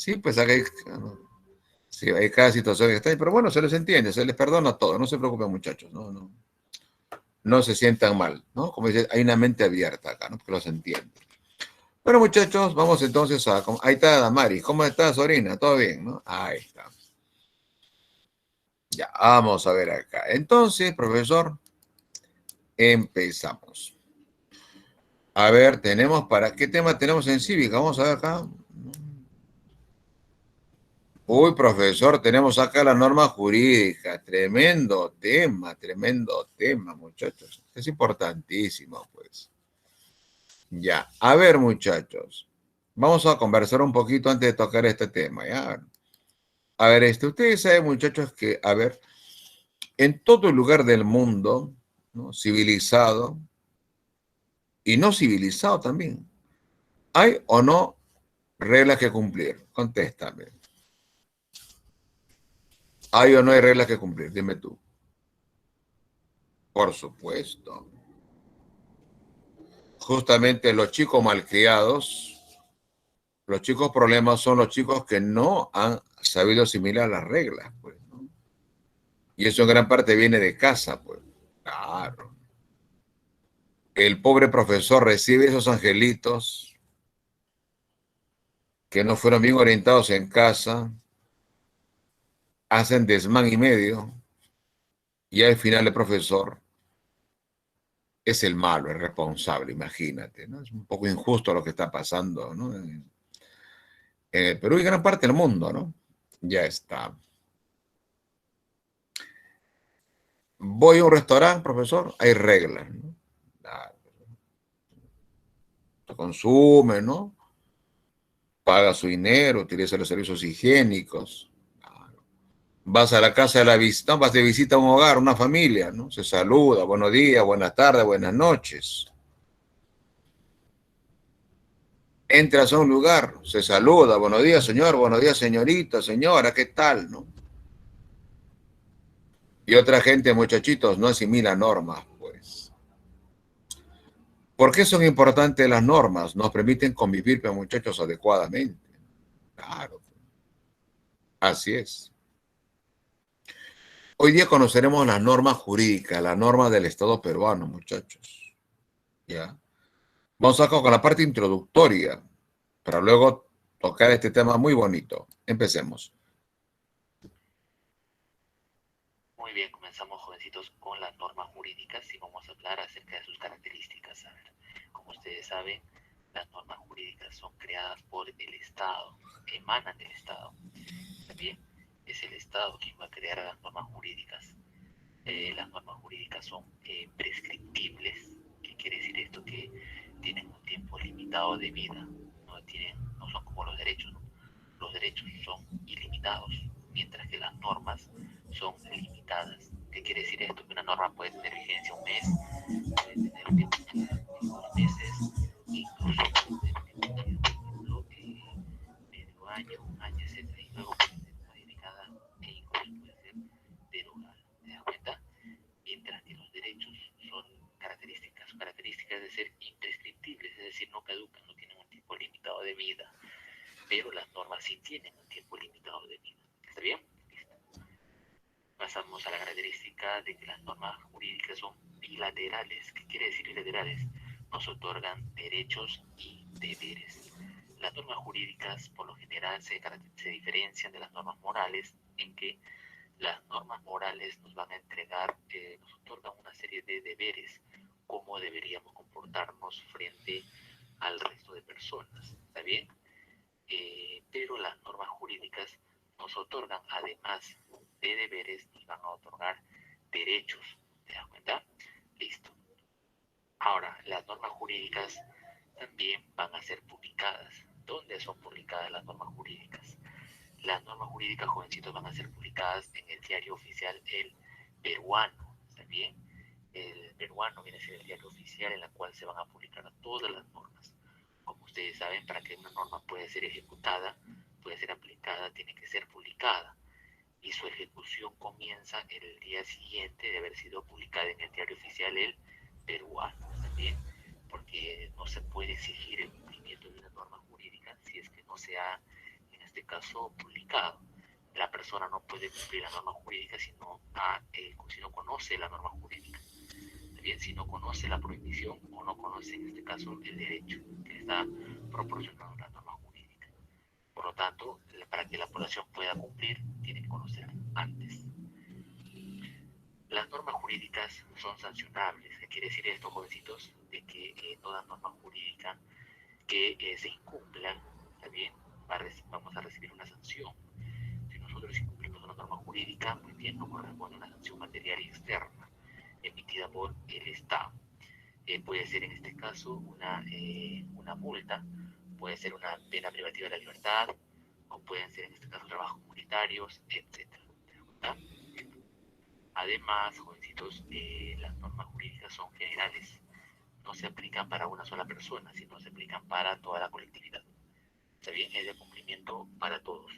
Sí, pues acá hay, sí, hay cada situación que está, pero bueno, se les entiende, se les perdona todo, no se preocupen muchachos, no se sientan mal, ¿no? Como dice, hay una mente abierta acá, ¿no? Que los entiende. Bueno, muchachos, vamos entonces a... Ahí está Damari. ¿Cómo estás, Sorina? ¿Todo bien, no? Ahí está. Ya, vamos a ver acá. Entonces, profesor, empezamos. A ver, tenemos para... ¿Qué tema tenemos en cívica? Vamos a ver acá. Uy, profesor, tenemos acá la norma jurídica. Tremendo tema, muchachos. Es importantísimo, pues. Ya, a ver, muchachos. Vamos a conversar un poquito antes de tocar este tema, ¿ya? A ver, ustedes saben, muchachos, que, a ver, en todo lugar del mundo, ¿no? Civilizado y no civilizado también, ¿hay o no reglas que cumplir? Contéstame. ¿Hay o no hay reglas que cumplir? Dime tú. Por supuesto. Justamente los chicos malcriados, los chicos problemas son los chicos que no han sabido asimilar las reglas, pues, ¿no? Y eso en gran parte viene de casa, pues. Claro. El pobre profesor recibe esos angelitos que no fueron bien orientados en casa, hacen desmán y medio, y al final el profesor es el malo, el responsable, imagínate, ¿no? Es un poco injusto lo que está pasando, ¿no? En el Perú y gran parte del mundo, ¿no? Ya está. Voy a un restaurante, profesor, hay reglas, ¿no? Se consume, ¿no? Paga su dinero, utiliza los servicios higiénicos. Vas a la casa de la visita, no, vas de visita a un hogar, una familia, ¿no? Se saluda, buenos días, buenas tardes, buenas noches. Entras a un lugar, se saluda, buenos días, señor, buenos días, señorita, señora, ¿qué tal, no? Y otra gente, muchachitos, no asimila normas, pues. ¿Por qué son importantes las normas? Nos permiten convivir con muchachos adecuadamente. Claro, así es. Hoy día conoceremos las normas jurídicas, las normas del Estado peruano, muchachos. ¿Ya? Vamos a con la parte introductoria, para luego tocar este tema muy bonito. Empecemos. Muy bien, comenzamos jovencitos con las normas jurídicas y vamos a hablar acerca de sus características. A ver, como ustedes saben, las normas jurídicas son creadas por el Estado, emanan del Estado. También es el Estado quien va a crear las normas jurídicas. Las normas jurídicas son prescriptibles. ¿Qué quiere decir esto? Que tienen un tiempo limitado de vida, no son como los derechos, ¿no? Los derechos son ilimitados, mientras que las normas son limitadas. ¿Qué quiere decir esto? Que una norma puede tener vigencia un mes, puede tener vigencia 2 meses, incluso puede tener vigencia, por ejemplo, medio año, un año, etcétera, y luego puede ser modificada e incluso puede ser derogada. ¿Te das cuenta? Mientras que los derechos son características de ser imprescriptibles, es decir, no caducan, no tienen un tiempo limitado de vida, pero las normas sí tienen un tiempo limitado de vida. ¿Está bien? Listo. Pasamos a la característica de que las normas jurídicas son bilaterales. ¿Qué quiere decir bilaterales? Nos otorgan derechos y deberes. Las normas jurídicas por lo general se diferencian de las normas morales en que las normas morales nos van a entregar, nos otorgan una serie de deberes, cómo deberíamos comportarnos frente al resto de personas. ¿Está bien? Pero las normas jurídicas nos otorgan, además de deberes, nos van a otorgar derechos. ¿Te das cuenta? Listo. Ahora, las normas jurídicas también van a ser publicadas. ¿Dónde son publicadas las normas jurídicas? Las normas jurídicas, jovencitos, van a ser publicadas en el diario oficial El Peruano. ¿Está bien? El Peruano viene a ser el diario oficial en la cual se van a publicar todas las normas. Como ustedes saben, para que una norma pueda ser ejecutada, puede ser aplicada, tiene que ser publicada. Y su ejecución comienza el día siguiente de haber sido publicada en el diario oficial El Peruano. ¿También? Porque no se puede exigir el cumplimiento de una norma jurídica si es que no se ha, en este este caso, publicado. La persona no puede cumplir la norma jurídica si no conoce la norma jurídica. Bien, si no conoce la prohibición o no conoce, en este caso, el derecho que le está proporcionando la norma jurídica. Por lo tanto, para que la población pueda cumplir, tiene que conocer antes. Las normas jurídicas son sancionables. ¿Qué quiere decir esto, jovencitos? De que toda norma jurídica que se incumpla, también vamos a recibir una sanción. Si nosotros incumplimos una norma jurídica, muy bien, nos corresponde una sanción material y externa emitida por el Estado. Puede ser en este caso una multa, puede ser una pena privativa de la libertad, o pueden ser en este caso trabajos comunitarios, etc. Además, jovencitos, las normas jurídicas son generales, no se aplican para una sola persona, sino se aplican para toda la colectividad. Está bien, es de cumplimiento para todos.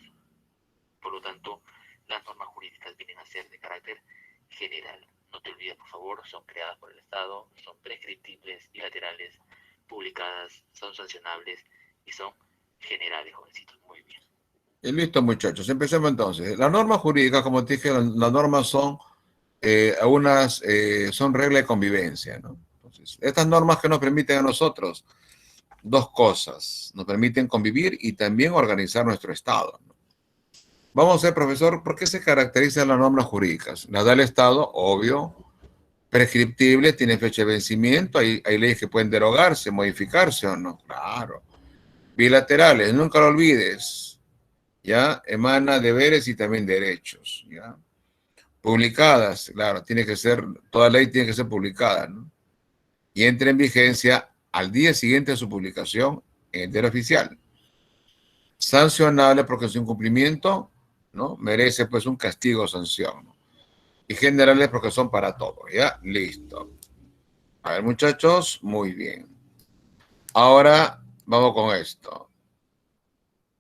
Por lo tanto, las normas jurídicas vienen a ser de carácter general. No te olvides, por favor, son creadas por el Estado, son prescriptibles, bilaterales, publicadas, son sancionables y son generales, jovencitos. Muy bien. Y listo, muchachos. Empecemos entonces. Las normas jurídicas, como te dije, las normas son son reglas de convivencia, ¿no? Entonces, estas normas que nos permiten a nosotros dos cosas, nos permiten convivir y también organizar nuestro Estado, ¿no? Vamos a ver, profesor, ¿por qué se caracterizan las normas jurídicas? Las da el Estado, obvio, prescriptible, tiene fecha de vencimiento, hay leyes que pueden derogarse, modificarse o no, claro. Bilaterales, nunca lo olvides, ¿ya? Emana deberes y también derechos, ¿ya? Publicadas, claro, toda ley tiene que ser publicada, ¿no? Y entra en vigencia al día siguiente de su publicación en el diario oficial. Sancionable porque su incumplimiento, ¿no?, merece pues un castigo o sanción, ¿no? Y generales porque son para todos, ¿ya? Listo. A ver, muchachos, muy bien. Ahora vamos con esto.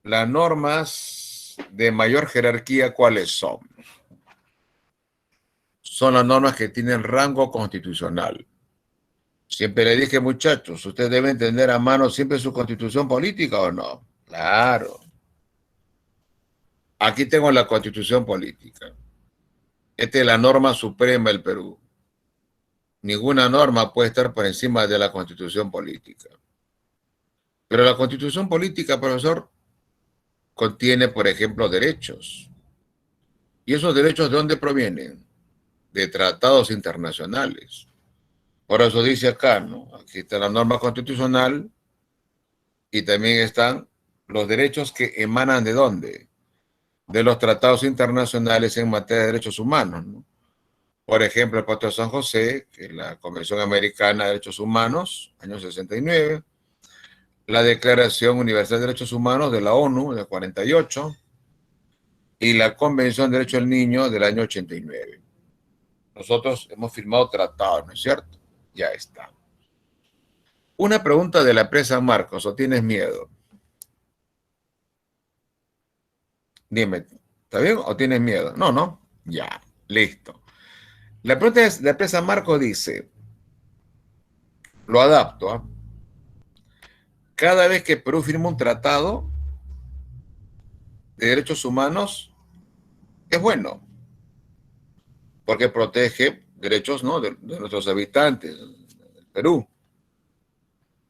Las normas de mayor jerarquía, ¿cuáles son? Son las normas que tienen rango constitucional. Siempre le dije, muchachos, ustedes deben tener a mano siempre su constitución política, ¿o no? Claro. Aquí tengo la constitución política. Esta es la norma suprema del Perú. Ninguna norma puede estar por encima de la constitución política. Pero la constitución política, profesor, contiene, por ejemplo, derechos. ¿Y esos derechos de dónde provienen? De tratados internacionales. Por eso dice acá, ¿no? Aquí está la norma constitucional y también están los derechos que emanan ¿de dónde? De los tratados internacionales en materia de derechos humanos, ¿no? Por ejemplo, el Pacto de San José, que es la Convención Americana de Derechos Humanos, año 69, la Declaración Universal de Derechos Humanos de la ONU, del 48, y la Convención de Derechos del Niño del año 89. Nosotros hemos firmado tratados, ¿no es cierto? Ya está. Una pregunta de la empresa Marcos, ¿o tienes miedo? Dime, ¿está bien o tienes miedo? No, no. Ya, listo. La pregunta es, la empresa Marcos dice, lo adapto, ¿eh? Cada vez que Perú firma un tratado de derechos humanos, es bueno, porque protege derechos, ¿no?, de nuestros habitantes del Perú.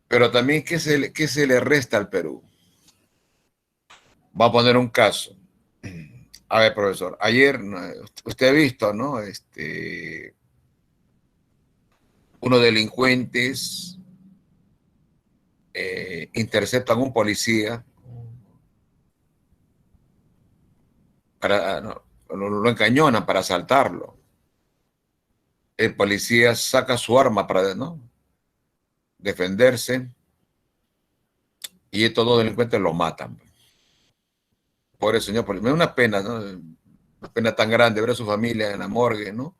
Pero también, ¿qué se le resta al Perú? Va a poner un caso. A ver, profesor, ayer usted ha visto, ¿no? Unos delincuentes interceptan a un policía no, lo encañonan para asaltarlo. El policía saca su arma para, ¿no?, defenderse y estos dos delincuentes lo matan. Pobre señor policía, me da una pena, ¿no? Una pena tan grande ver a su familia en la morgue, ¿no?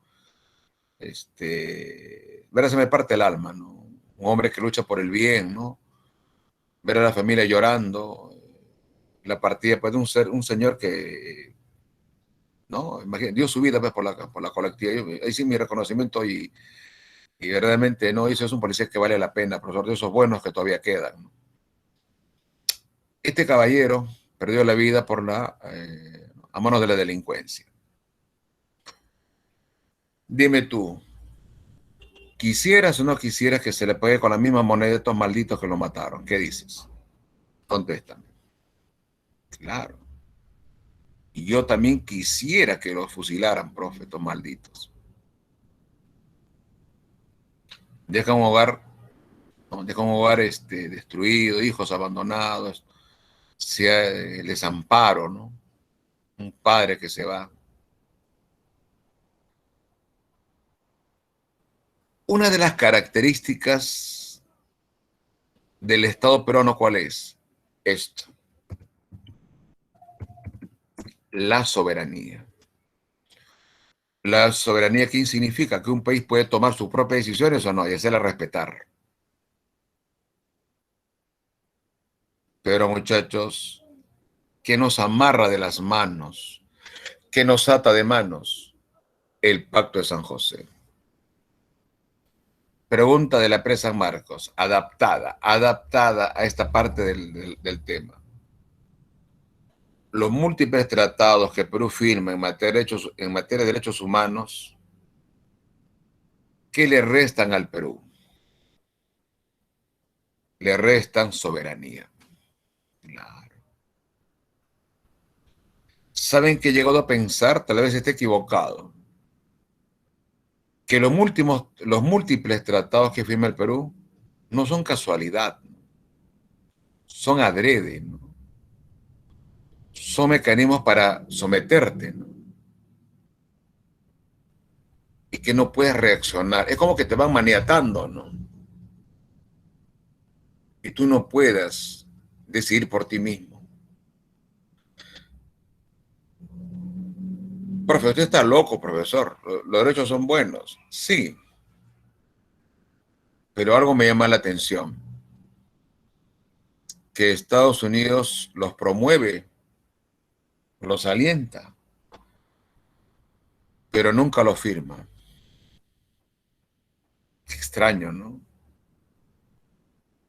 Ver a se me parte el alma, ¿no? Un hombre que lucha por el bien, ¿no? Ver a la familia llorando, la partida pues, de un señor que, ¿no?, dio su vida pues, por la colectiva. Ahí sí mi reconocimiento y verdaderamente, ¿no?, eso es un policía que vale la pena, profesor, de esos buenos que todavía quedan, ¿no? Este caballero perdió la vida a manos de la delincuencia. Dime tú, ¿quisieras o no quisieras que se le pague con la misma moneda a estos malditos que lo mataron? ¿Qué dices? Contéstame. Claro. Y yo también quisiera que los fusilaran, profe, estos malditos. Deja un hogar, destruido, hijos abandonados, sea el desamparo, ¿no? Un padre que se va. Una de las características del Estado peruano, ¿cuál es? Esto. La soberanía. La soberanía, ¿qué significa? Que un país puede tomar sus propias decisiones o no y hacerlas respetar. Pero muchachos, ¿qué nos amarra de las manos? ¿Qué nos ata de manos? El Pacto de San José. Pregunta de la presa Marcos, adaptada a esta parte del tema. Los múltiples tratados que Perú firma en materia de derechos humanos, ¿qué le restan al Perú? Le restan soberanía. Claro. ¿Saben que he llegado a pensar? Tal vez esté equivocado. Que los múltiples tratados que firma el Perú no son casualidad, son adrede, ¿no? Son mecanismos para someterte, ¿no? Y que no puedes reaccionar. Es como que te van maniatando, ¿no? Y tú no puedas decidir por ti mismo. Profe, usted está loco, profesor. Los derechos son buenos. Sí. Pero algo me llama la atención. Que Estados Unidos los promueve, los alienta, pero nunca los firma. Qué extraño, ¿no?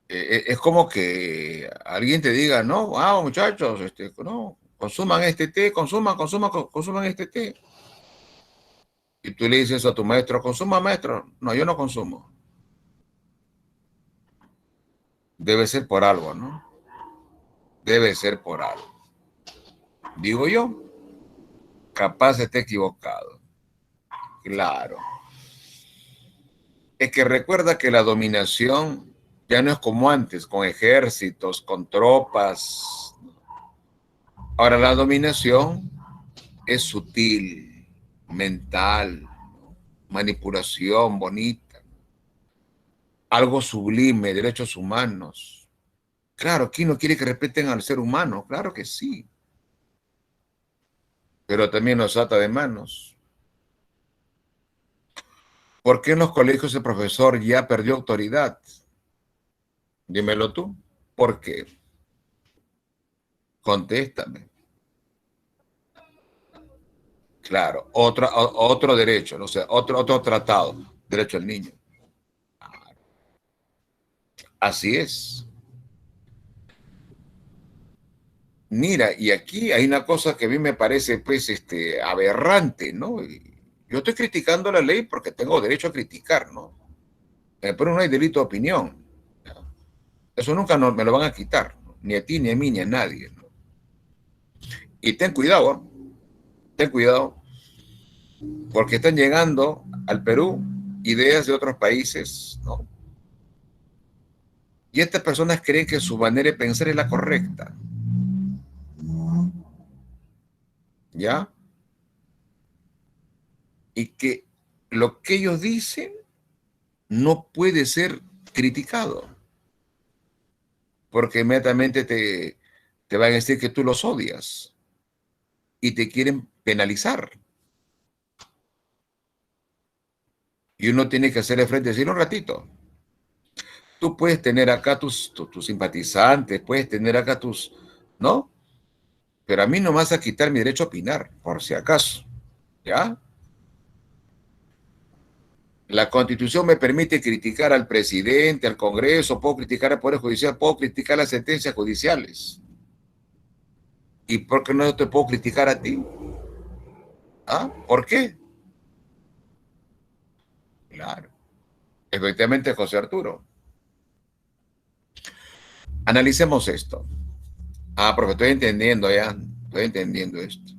Es como que alguien te diga, no, muchachos, no, consuman este té, consuman este té. Y tú le dices a tu maestro, consuma, maestro. No, yo no consumo. Debe ser por algo, ¿no? Debe ser por algo. Digo yo, capaz esté equivocado. Claro. Es que recuerda que la dominación ya no es como antes, con ejércitos, con tropas. Ahora la dominación es sutil, mental, manipulación bonita, algo sublime, derechos humanos. Claro, ¿quién no quiere que respeten al ser humano? Claro que sí. Pero también nos ata de manos. ¿Por qué en los colegios el profesor ya perdió autoridad? Dímelo tú. ¿Por qué? Contéstame. Claro, otro derecho, no sé, otro tratado, derecho al niño. Así es. Mira, y aquí hay una cosa que a mí me parece, pues, aberrante, ¿no? Yo estoy criticando la ley porque tengo derecho a criticar, ¿no? Pero no hay delito de opinión. Eso nunca me lo van a quitar, ¿no? Ni a ti, ni a mí, ni a nadie, ¿no? Y ten cuidado, ¿eh? Ten cuidado, porque están llegando al Perú ideas de otros países, ¿no? Y estas personas creen que su manera de pensar es la correcta. ¿Ya? Y que lo que ellos dicen no puede ser criticado, porque inmediatamente te van a decir que tú los odias y te quieren penalizar. Y uno tiene que hacerle frente y decir un ratito. Tú puedes tener acá tus simpatizantes, puedes tener acá ¿no? Pero a mí no me vas a quitar mi derecho a opinar, por si acaso, ¿ya? La Constitución me permite criticar al presidente, al Congreso, puedo criticar al Poder Judicial, puedo criticar las sentencias judiciales. ¿Y por qué no te puedo criticar a ti? ¿Ah? ¿Por qué? Claro. Efectivamente, José Arturo. Analicemos esto. Ah, porque estoy entendiendo ya. Estoy entendiendo esto.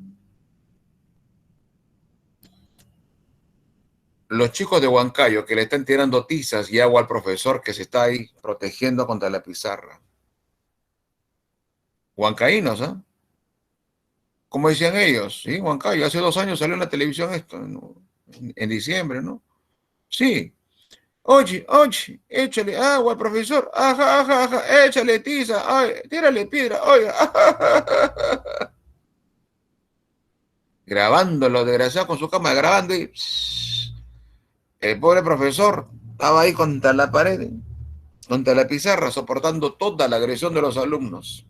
Los chicos de Huancayo que le están tirando tizas y agua al profesor que se está ahí protegiendo contra la pizarra. Huancaínos, ¿ah? Como decían ellos, ¿sí? Huancayo, hace 2 años salió en la televisión esto, ¿no? En diciembre, ¿no? Sí. Oye, oye, échale agua al profesor, ajá, ajá, ajá, échale tiza, ay, tírale piedra, oiga. Grabándolo, desgraciado, con su cámara grabando y el pobre profesor estaba ahí contra la pared, contra la pizarra, soportando toda la agresión de los alumnos.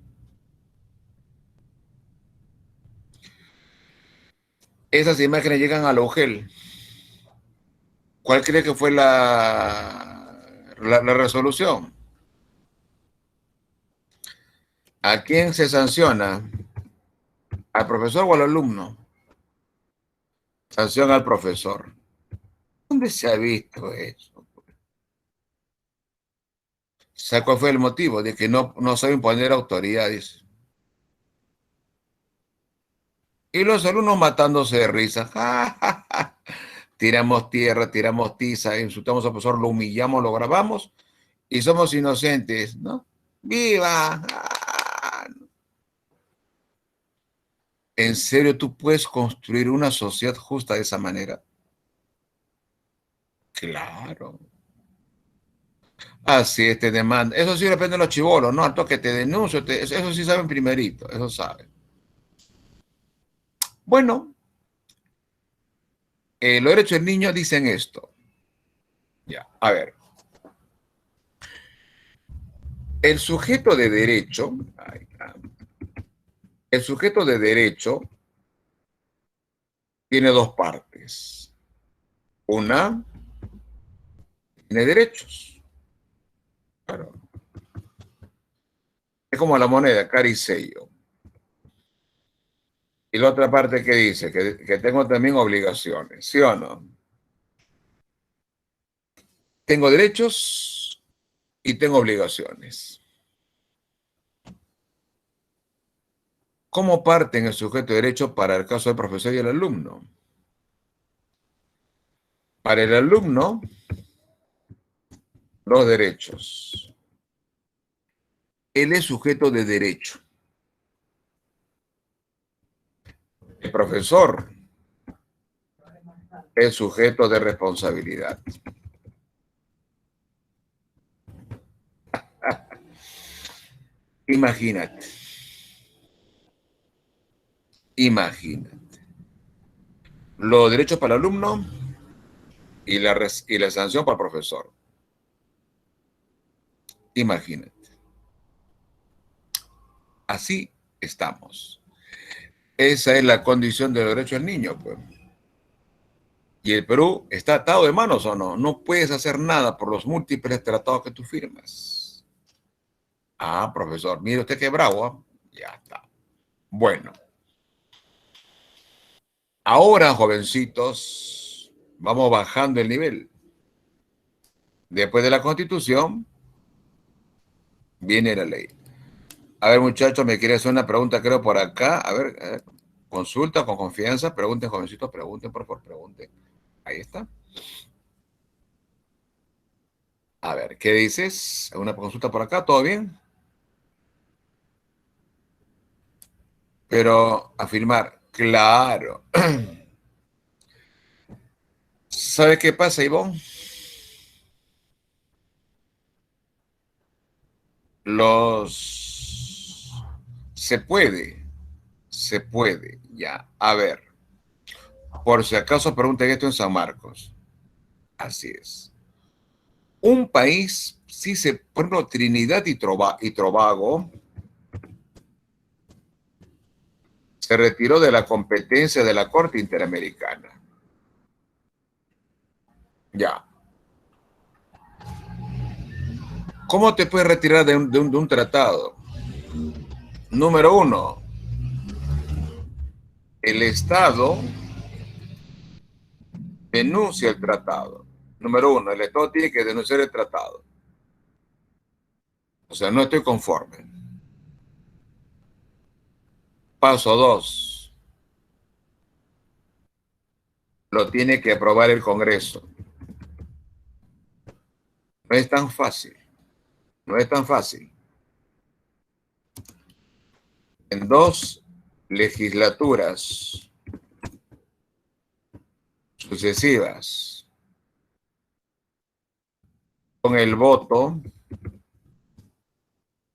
Esas imágenes llegan a la UGEL. ¿Cuál cree que fue la resolución? ¿A quién se sanciona? ¿Al profesor o al alumno? Sanción al profesor. ¿Dónde se ha visto eso? ¿Sabe cuál fue el motivo? De que no sabe imponer autoridades. Y los alumnos matándose de risa. Ja, ja, ja. Tiramos tierra, tiramos tiza, insultamos al profesor, lo humillamos, lo grabamos y somos inocentes, ¿no? ¡Viva! ¿En serio tú puedes construir una sociedad justa de esa manera? Claro. Así es, te demanda. Eso sí depende de los chibolos, ¿no? Al toque te denuncio, eso sí saben primerito, eso saben. Bueno, los derechos del niño dicen esto. Ya, a ver. El sujeto de derecho, el sujeto de derecho tiene dos partes. Una, tiene derechos. Claro. Es como la moneda, cara y sello. Y la otra parte que dice, que tengo también obligaciones, ¿sí o no? Tengo derechos y tengo obligaciones. ¿Cómo parten el sujeto de derecho para el caso del profesor y el alumno? Para el alumno, los derechos. Él es sujeto de derecho. El profesor es sujeto de responsabilidad. Imagínate. Imagínate. Los derechos para el alumno y la sanción para el profesor. Imagínate. Así estamos. Esa es la condición de los derechos del niño, pues. ¿Y el Perú está atado de manos o no? No puedes hacer nada por los múltiples tratados que tú firmas. Ah, profesor, mire usted qué bravo, ¿eh? Ya está. Bueno, ahora, jovencitos, vamos bajando el nivel. Después de la Constitución, viene la ley. A ver, muchachos, me quiere hacer una pregunta, creo, por acá. A ver, consulta con confianza. Pregunten, jovencitos, pregunten, por favor, pregunten. Ahí está. A ver, ¿qué dices? ¿Una consulta por acá? ¿Todo bien? Pero afirmar, claro. ¿Sabe qué pasa, Ivonne? Los... se puede, ya. A ver, por si acaso pregunten esto en San Marcos. Así es. Un país, sí se, por ejemplo, Trinidad y Tobago, se retiró de la competencia de la Corte Interamericana. Ya. ¿Cómo te puedes retirar de un tratado? Número uno, el Estado denuncia el tratado. Número uno, el Estado tiene que denunciar el tratado. O sea, no estoy conforme. Paso dos, lo tiene que aprobar el Congreso. No es tan fácil. No es tan fácil. En 2 legislaturas sucesivas, con el voto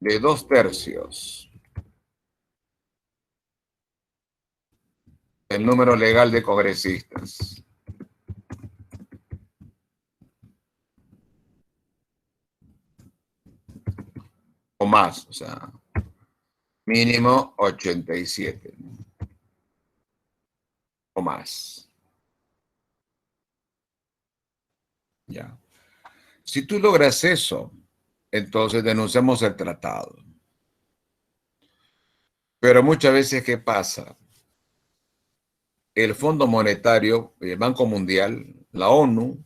de 2/3 del número legal de congresistas, o más, o sea, mínimo 87, ¿no? O más. Ya. Si tú logras eso, entonces denunciamos el tratado. Pero muchas veces, ¿qué pasa? El Fondo Monetario, el Banco Mundial, la ONU,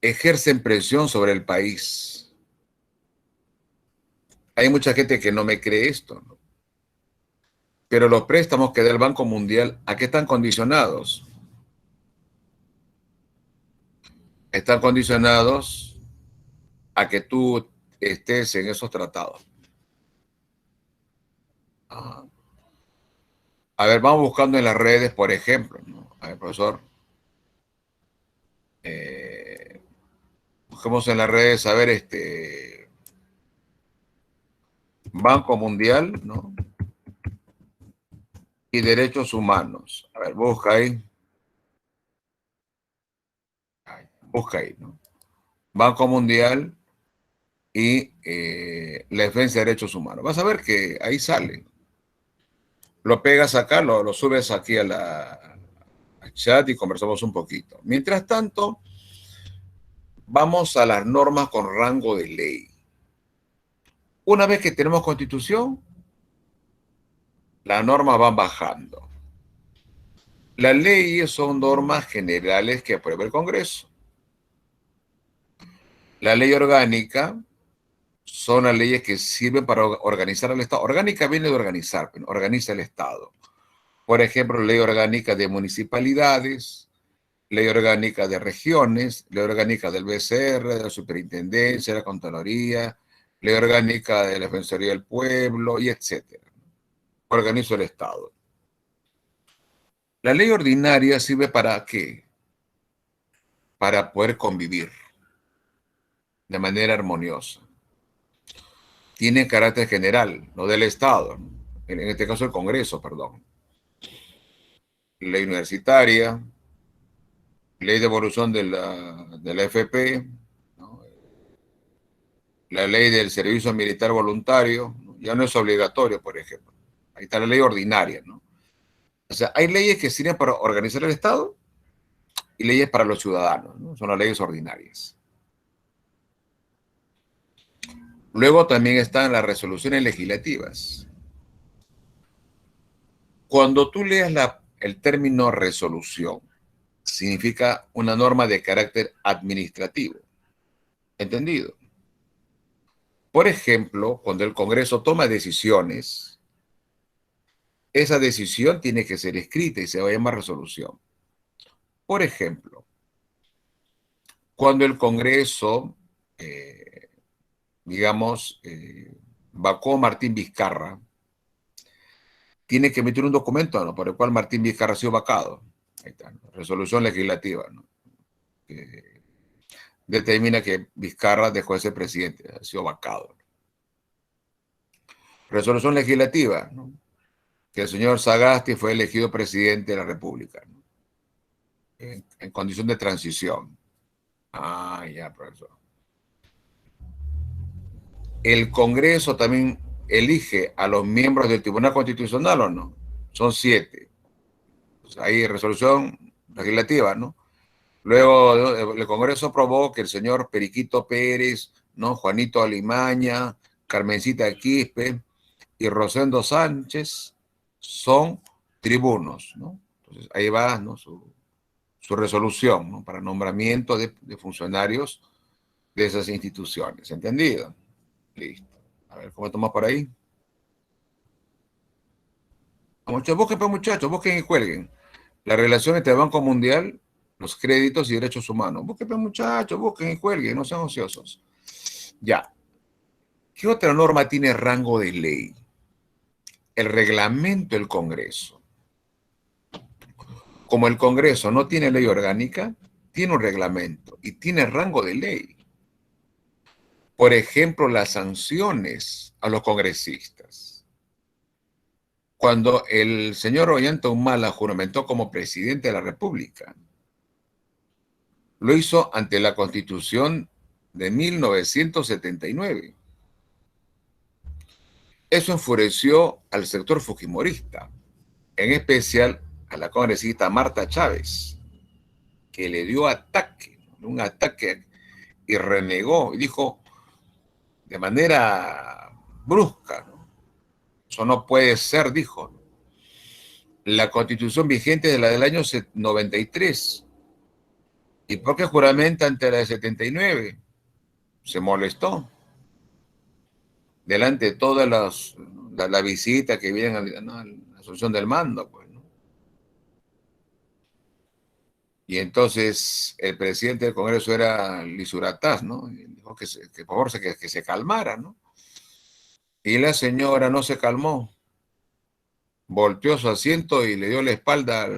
ejercen presión sobre el país. Hay mucha gente que no me cree esto, ¿no? Pero los préstamos que da el Banco Mundial, ¿a qué están condicionados? Están condicionados a que tú estés en esos tratados. Ajá. A ver, vamos buscando en las redes, por ejemplo, ¿no? A ver, profesor, busquemos en las redes, a ver, Banco Mundial, ¿no? Y derechos humanos. A ver, busca ahí. Busca ahí, ¿no? Banco Mundial y la defensa de derechos humanos. Vas a ver que ahí sale. Lo pegas acá, lo subes aquí al chat y conversamos un poquito. Mientras tanto, vamos a las normas con rango de ley. Una vez que tenemos constitución, las normas van bajando. Las leyes son normas generales que aprueba el Congreso. La ley orgánica son las leyes que sirven para organizar al Estado. Orgánica viene de organizar, organiza el Estado. Por ejemplo, ley orgánica de municipalidades, ley orgánica de regiones, ley orgánica del BCR, de la Superintendencia, de la Contraloría, ley orgánica de la Defensoría del Pueblo, y etcétera. Organiza el Estado. La ley ordinaria sirve para ¿qué? Para poder convivir de manera armoniosa. Tiene carácter general, no del Estado, ¿no? En este caso el Congreso, perdón. Ley universitaria, ley de evolución de la FP, ¿no? La ley del servicio militar voluntario, ¿no? Ya no es obligatorio, por ejemplo. Ahí está la ley ordinaria, ¿no? O sea, hay leyes que sirven para organizar el Estado y leyes para los ciudadanos, ¿no? Son las leyes ordinarias. Luego también están las resoluciones legislativas. Cuando tú leas el término resolución, significa una norma de carácter administrativo. ¿Entendido? Por ejemplo, cuando el Congreso toma decisiones, esa decisión tiene que ser escrita y se va a llamar resolución. Por ejemplo, cuando el Congreso, vacó a Martín Vizcarra, tiene que emitir un documento, ¿no?, por el cual Martín Vizcarra ha sido vacado. Ahí está, ¿no? Resolución legislativa, ¿no? Determina que Vizcarra dejó de ser presidente, ha sido vacado. Resolución legislativa, ¿no?, que el señor Sagasti fue elegido presidente de la República, ¿no?, en condición de transición. Ah, ya, profesor. El Congreso también elige a los miembros del Tribunal Constitucional, ¿o no? Son 7. O sea, hay resolución legislativa, ¿no? Luego el Congreso aprobó que el señor Periquito Pérez, ¿no?, Juanito Alimaña, Carmencita Quispe y Rosendo Sánchez son tribunos, ¿no? Entonces, ahí va, ¿no? Su resolución, ¿no? Para nombramiento de funcionarios de esas instituciones. ¿Entendido? Listo. A ver, ¿cómo estamos por ahí? Muchachos, busquen, pues, muchachos, busquen y cuelguen. La relación entre el Banco Mundial, los créditos y derechos humanos. Busquen, pues, muchachos, busquen y cuelguen, no sean ociosos. Ya. ¿Qué otra norma tiene rango de ley? El reglamento del Congreso. Como el Congreso no tiene ley orgánica, tiene un reglamento y tiene rango de ley. Por ejemplo, las sanciones a los congresistas. Cuando el señor Ollanta Humala juramentó como presidente de la República, lo hizo ante la Constitución de 1979. Eso enfureció al sector fujimorista, en especial a la congresista Marta Chávez, que le dio un ataque y renegó y dijo de manera brusca, ¿no? Eso no puede ser, dijo. La constitución vigente es la del año 93. ¿Y por qué juramenta ante la de 79? Se molestó. Delante de todas la visita que vienen, ¿no?, a la asunción del mando, pues, ¿no? Y entonces el presidente del Congreso era Lisurataz, ¿no? Y dijo que por favor que se calmara, ¿no? Y la señora no se calmó, volteó su asiento y le dio la espalda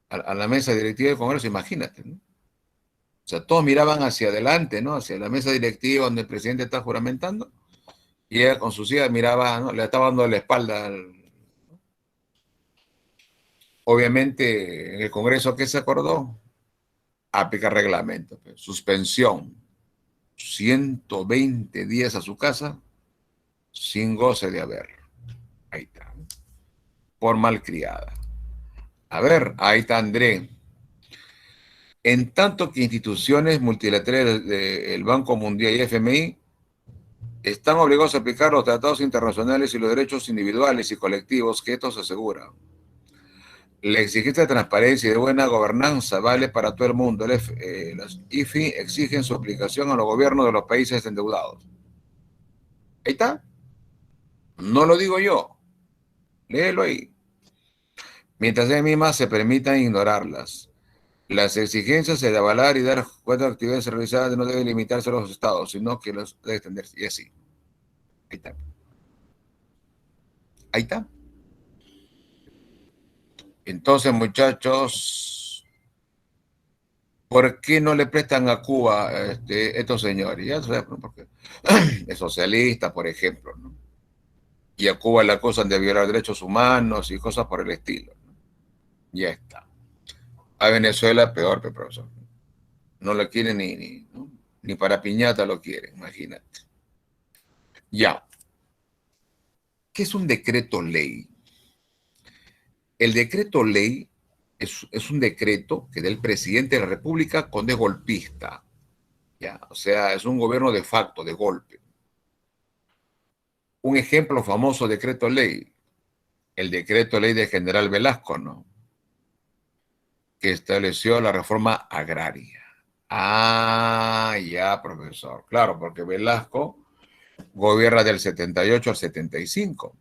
a la mesa directiva del Congreso, imagínate, ¿no? O sea, todos miraban hacia adelante, ¿no? Hacia la mesa directiva donde el presidente está juramentando, y ella con sus hijas miraba, ¿no? Le estaba dando la espalda. Obviamente, en el Congreso, ¿qué se acordó? Aplicar reglamento, pues, suspensión, 120 días a su casa, sin goce de haber. Ahí está, ¿no? Por malcriada. A ver, ahí está André. En tanto que instituciones multilaterales del Banco Mundial y FMI están obligados a aplicar los tratados internacionales y los derechos individuales y colectivos que estos aseguran. La exigencia de transparencia y de buena gobernanza vale para todo el mundo. Las IFI exigen su aplicación a los gobiernos de los países endeudados. Ahí está. No lo digo yo. Léelo ahí. Mientras ellas mismas se permitan ignorarlas. Las exigencias de avalar y dar cuenta de actividades realizadas no deben limitarse a los estados, sino que los debe extenderse. Y así. Ahí está. Ahí está. Entonces, muchachos, ¿por qué no le prestan a Cuba estos señores? Ya sabes, porque es socialista, por ejemplo, ¿no? Y a Cuba le acusan de violar derechos humanos y cosas por el estilo, ¿no? Ya está. A Venezuela, peor, profesor. No lo quieren ¿no? Ni para piñata lo quieren, imagínate. Ya. ¿Qué es un decreto ley? El decreto ley es un decreto que da el presidente de la República cuando es golpista. ¿Ya? O sea, es un gobierno de facto, de golpe. Un ejemplo famoso decreto ley, el decreto ley de General Velasco, ¿no? Que estableció la reforma agraria. Ah, ya, profesor. Claro, porque Velasco gobierna del 78 al 75.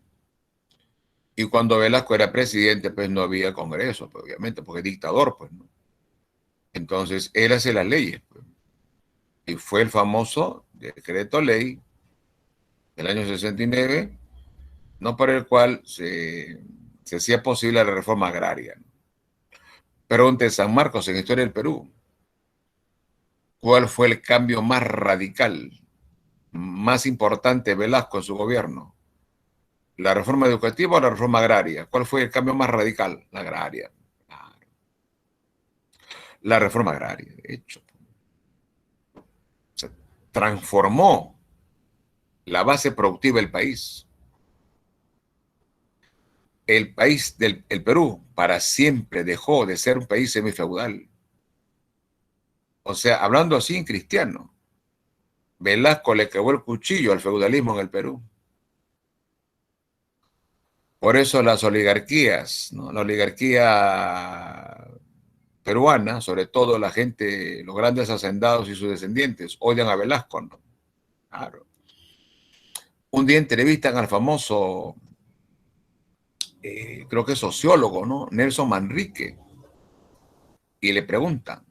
Y cuando Velasco era presidente, pues no había Congreso, pues, obviamente, porque es dictador, pues, ¿no? Entonces, él hace las leyes, pues. Y fue el famoso decreto ley del año 69, no por el cual se hacía posible la reforma agraria, ¿no? Pregunte San Marcos en Historia del Perú, ¿cuál fue el cambio más radical, más importante de Velasco en su gobierno? ¿La reforma educativa o la reforma agraria? ¿Cuál fue el cambio más radical? La agraria. La reforma agraria, de hecho. Se transformó la base productiva del país. El país el Perú para siempre dejó de ser un país semifeudal. O sea, hablando así en cristiano, Velasco le clavó el cuchillo al feudalismo en el Perú. Por eso las oligarquías, ¿no? La oligarquía peruana, sobre todo la gente, los grandes hacendados y sus descendientes, odian a Velasco, ¿no? Claro. Un día entrevistan al famoso, creo que es sociólogo, ¿no? Nelson Manrique, y le preguntan,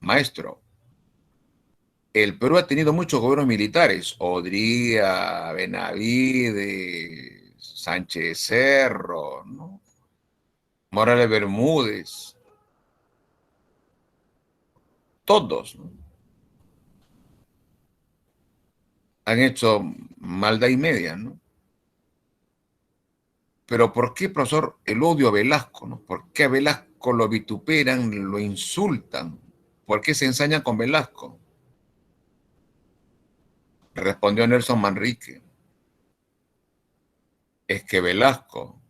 maestro, el Perú ha tenido muchos gobiernos militares, Odría, Benavides, Sánchez Cerro, ¿no? Morales Bermúdez, todos, ¿no? Han hecho maldad y media, ¿no? Pero ¿por qué, profesor, el odio a Velasco, ¿no? ¿Por qué a Velasco lo vituperan, lo insultan? ¿Por qué se ensañan con Velasco? Respondió Nelson Manrique, es que Velasco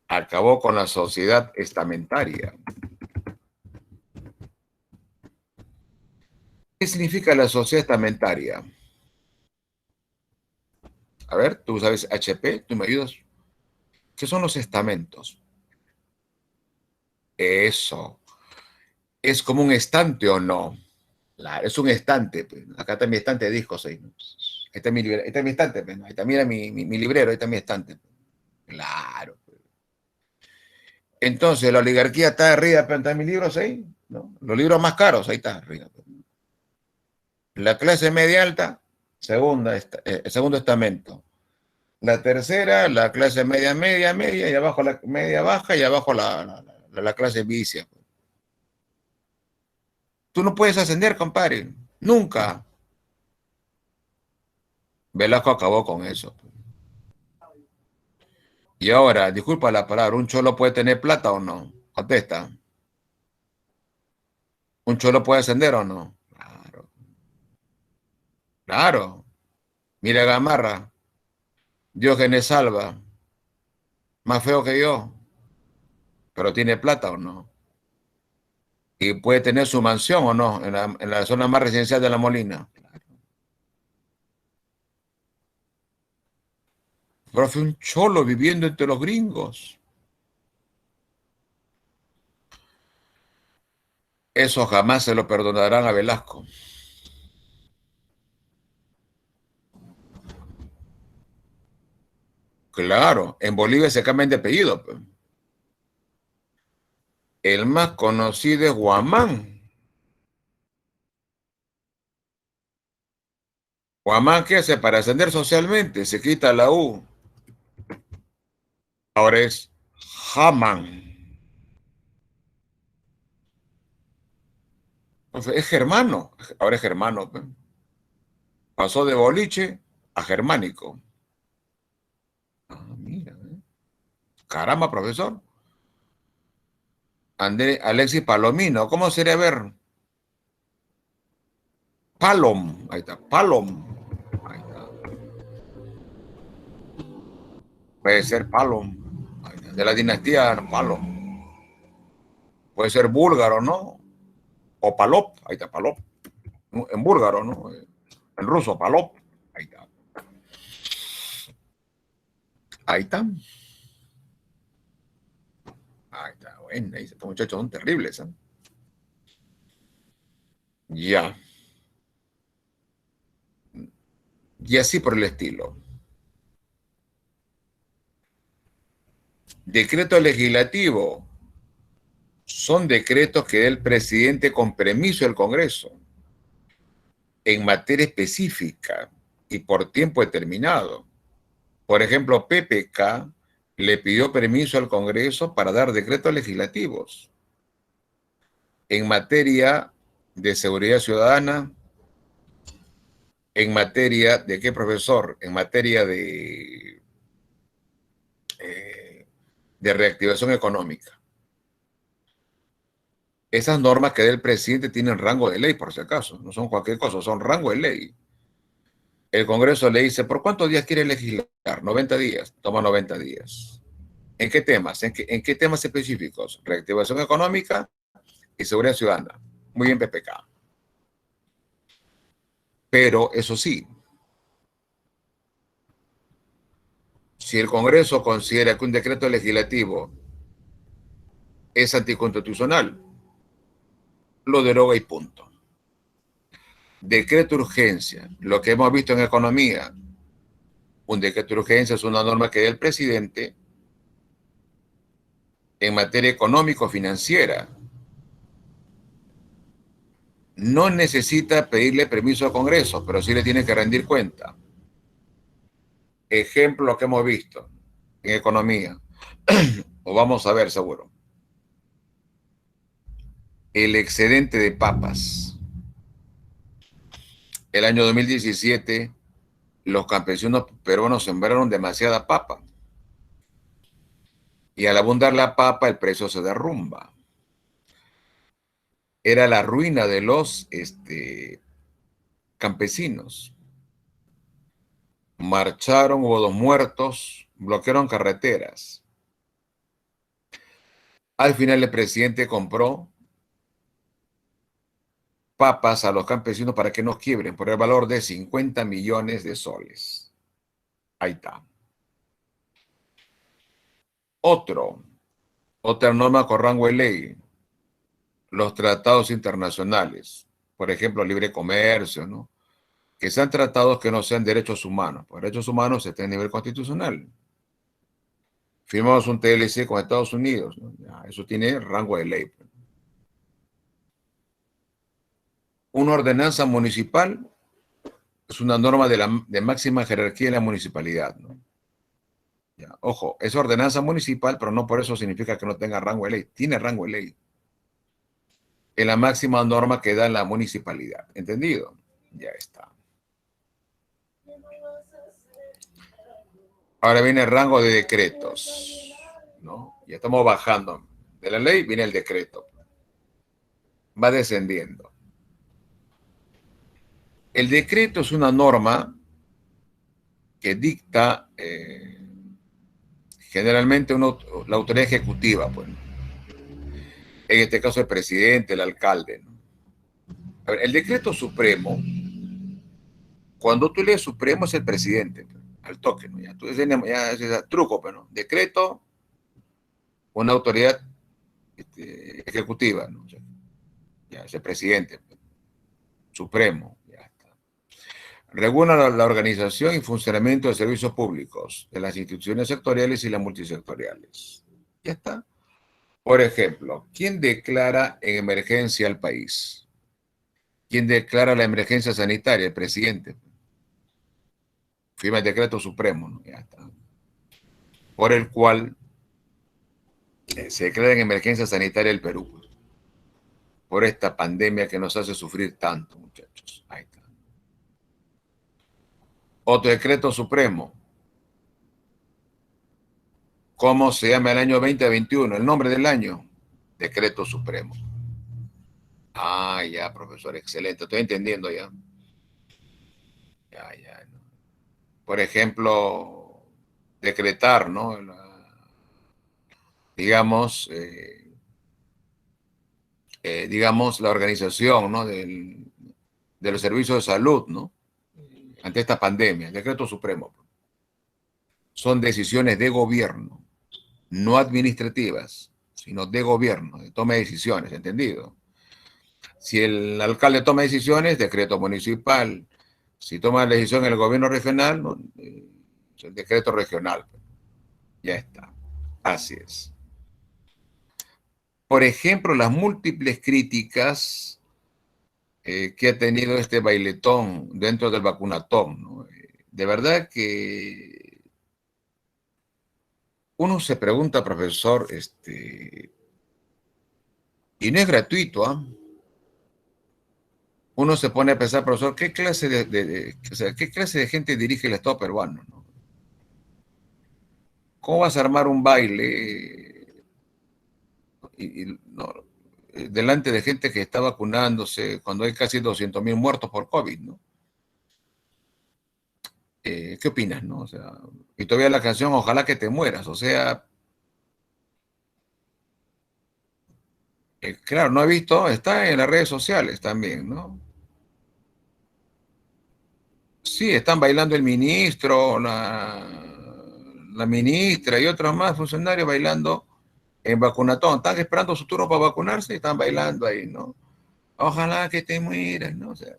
acabó con la sociedad estamentaria. ¿Qué significa la sociedad estamentaria? A ver, tú sabes HP, tú me ayudas. ¿Qué son los estamentos? Eso. ¿Es como un estante o no? Claro, es un estante. Pues. Acá está mi estante de discos. Ahí, ¿no? Ahí está ahí está mi estante. Pues, ¿no? Ahí está, mira mi librero, ahí está mi estante. Pues. Claro. Pues. Entonces, la oligarquía está arriba, pero están mis libros ahí. ¿No? Los libros más caros, ahí está arriba. Pues. La clase media alta, segundo estamento. La tercera, la clase media, media, media, y abajo la media baja, y abajo la clase vicia. Tú no puedes ascender, compadre. Nunca. Velasco acabó con eso. Y ahora, disculpa la palabra, ¿un cholo puede tener plata o no? Contesta. ¿Un cholo puede ascender o no? Claro. Claro. Mira Gamarra, Diógenes Salva, más feo que yo, pero tiene plata o no. Y puede tener su mansión o no, en la zona más residencial de La Molina. Pero fue un cholo viviendo entre los gringos. Eso jamás se lo perdonarán a Velasco. Claro, en Bolivia se cambian de apellido. Pues. El más conocido es Guamán. Guamán, ¿qué hace para ascender socialmente? Se quita la U. Ahora es Haman. Es germano. Ahora es germano. Pues. Pasó de boliche a germánico. Ah, mira. Caramba, profesor. Alexis Palomino. ¿Cómo sería ver? Palom. Ahí está. Palom. Ahí está. Puede ser Palom. Ahí está. De la dinastía Palom. Puede ser búlgaro, ¿no? O Palop. Ahí está, Palop. En búlgaro, ¿no? En ruso, Palop. Ahí está. Ahí está. Ahí está. Bueno, estos muchachos son terribles. ¿Eh? Ya. Y así por el estilo. Decreto legislativo. Son decretos que da el presidente con permiso del Congreso en materia específica y por tiempo determinado. Por ejemplo, PPK le pidió permiso al Congreso para dar decretos legislativos en materia de seguridad ciudadana, en materia de qué, profesor, en materia de reactivación económica. Esas normas que da el presidente tienen rango de ley, por si acaso, no son cualquier cosa, son rango de ley. El Congreso le dice, ¿por cuántos días quiere legislar? 90 días, toma 90 días. ¿En qué temas? ¿En qué temas específicos? Reactivación económica y seguridad ciudadana. Muy bien, PPK. Pero eso sí, Si el Congreso considera que un decreto legislativo es anticonstitucional, lo deroga y punto. Decreto de urgencia, lo que hemos visto en economía, un decreto de urgencia es una norma que da el presidente en materia económico-financiera. No necesita pedirle permiso al Congreso, pero sí le tiene que rendir cuenta. Ejemplo que hemos visto en economía, o vamos a ver seguro, el excedente de papas. El año 2017, los campesinos peruanos sembraron demasiada papa. Y al abundar la papa, el precio se derrumba. Era la ruina de los campesinos. Marcharon, hubo 2 muertos, bloquearon carreteras. Al final el presidente compró papas a los campesinos para que no quiebren por el valor de 50 millones de soles. Ahí está. Otra norma con rango de ley, los tratados internacionales, por ejemplo, libre comercio, ¿no? Que sean tratados que no sean derechos humanos. Por derechos humanos está a nivel constitucional. Firmamos un TLC con Estados Unidos, ¿no? Ya, eso tiene rango de ley. Una ordenanza municipal es una norma de máxima jerarquía en la municipalidad, ¿no? Ya, ojo, es ordenanza municipal, pero no por eso significa que no tenga rango de ley. Tiene rango de ley. Es la máxima norma que da en la municipalidad. ¿Entendido? Ya está. Ahora viene el rango de decretos, ¿no? Ya estamos bajando. De la ley viene el decreto. Va descendiendo. El decreto es una norma que dicta generalmente la autoridad ejecutiva, pues. En este caso el presidente, el alcalde, ¿no? A ver, el decreto supremo, cuando tú lees supremo es el presidente, pues, al toque, ¿no? Ya, tú ya es truco, pero ¿no? Decreto, una autoridad ejecutiva, ¿no? Ya es el presidente, pues, supremo, ya está. Regula la organización y funcionamiento de servicios públicos, de las instituciones sectoriales y las multisectoriales. Ya está. Por ejemplo, ¿quién declara en emergencia al país? ¿Quién declara la emergencia sanitaria? El presidente. Firma el decreto supremo, ¿no? Ya está. Por el cual se declara en emergencia sanitaria el Perú, pues, por esta pandemia que nos hace sufrir tanto, muchachos. Ahí está. Otro decreto supremo. ¿Cómo se llama el año 2021? El nombre del año. Decreto supremo. Ah, ya, profesor, excelente. Estoy entendiendo ya. Ya. ¿No? Por ejemplo, decretar, ¿no? Digamos, la organización, ¿no? De los servicios de salud, ¿no? Ante esta pandemia, el decreto supremo. Son decisiones de gobierno, no administrativas, sino de gobierno, de toma de decisiones, ¿entendido? Si el alcalde toma decisiones, decreto municipal. Si toma la decisión el gobierno regional, ¿no? El decreto regional. Ya está. Así es. Por ejemplo, las múltiples críticas que ha tenido este bailetón dentro del vacunatón, ¿no? De verdad que uno se pregunta, profesor, y no es gratuito, ¿ah? Uno se pone a pensar, profesor, ¿qué clase o sea, ¿qué clase de gente dirige el Estado peruano, ¿no? ¿Cómo vas a armar un baile no, delante de gente que está vacunándose cuando hay casi 200.000 muertos por COVID, ¿no? ¿Qué opinas, no? O sea, y todavía la canción Ojalá que te mueras, o sea, claro, no he visto, está en las redes sociales también, ¿no? Sí, están bailando el ministro, la ministra y otros más funcionarios bailando en vacunatón. Están esperando su turno para vacunarse y están bailando ahí, ¿no? Ojalá que te mueras, ¿no? O sea,